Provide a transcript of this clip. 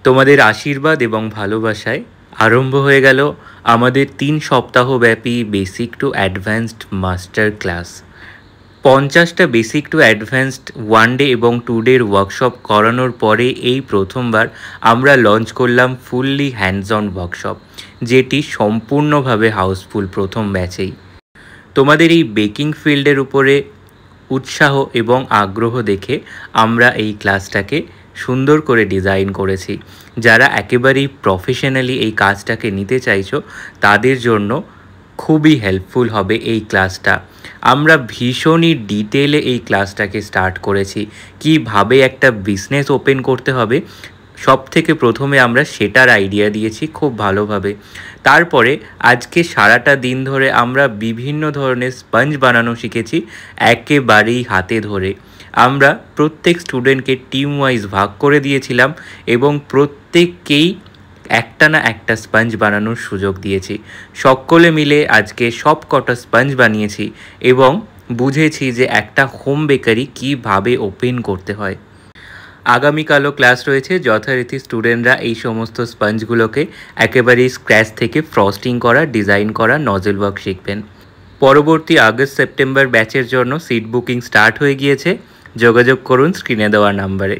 তোমাদের আশীর্বাদ এবং ভালোবাসায় আরম্ভ হয়ে গেল আমাদের 3 সপ্তাহব্যাপী basic to advanced master class. 50টা বেসিক টু অ্যাডভান্সড 1 ডে এবং 2 ডের ওয়ার্কশপ করানোর পরে এই প্রথমবার আমরা লঞ্চ করলাম ফুললি হ্যান্ডস অন ওয়ার্কশপ, যেটি সম্পূর্ণভাবে হাউসফুল প্রথম ব্যাচেই। তোমাদের এই বেকিং ফিল্ডের উপরে উৎসাহ এবং আগ্রহ দেখে আমরা এই ক্লাসটাকে সুন্দর করে ডিজাইন করেছি। যারা একেবারেই প্রফেশনালি এই কাজটাকে নিতে চাইছো তাদের জন্য খুবই হেল্পফুল হবে এই ক্লাসটা। আমরা ভীষণই ডিটেলে এই ক্লাসটাকে স্টার্ট করেছি, কিভাবে একটা বিজনেস ওপেন করতে হবে সব থেকে প্রথমে আমরা সেটার আইডিয়া দিয়েছি খুব ভালোভাবে। তারপরে আজকে সারাটা দিন ধরে আমরা বিভিন্ন ধরনের স্পঞ্জ বানানো শিখেছি একেবারেই হাতে ধরে। আমরা প্রত্যেক স্টুডেন্টকে টিম ওয়াইজ ভাগ করে দিয়েছিলাম এবং প্রত্যেককেই একটা না একটা স্পঞ্জ বানানোর সুযোগ দিয়েছি। সকলে মিলে আজকে সব কটা স্পঞ্জ বানিয়েছি এবং বুঝেছি যে একটা হোম বেকারি কীভাবে ওপেন করতে হয়। আগামীকালও ক্লাস রয়েছে, যথারীতি স্টুডেন্টরা এই সমস্ত স্পঞ্জগুলোকে একেবারেই স্ক্র্যাচ থেকে ফ্রস্টিং করা, ডিজাইন করা, নজল ওয়ার্ক শিখবেন। পরবর্তী আগস্ট সেপ্টেম্বর ব্যাচের জন্য সিট বুকিং স্টার্ট হয়ে গিয়েছে। যোগাযোগ করুন স্ক্রিনে দেওয়া নাম্বারে।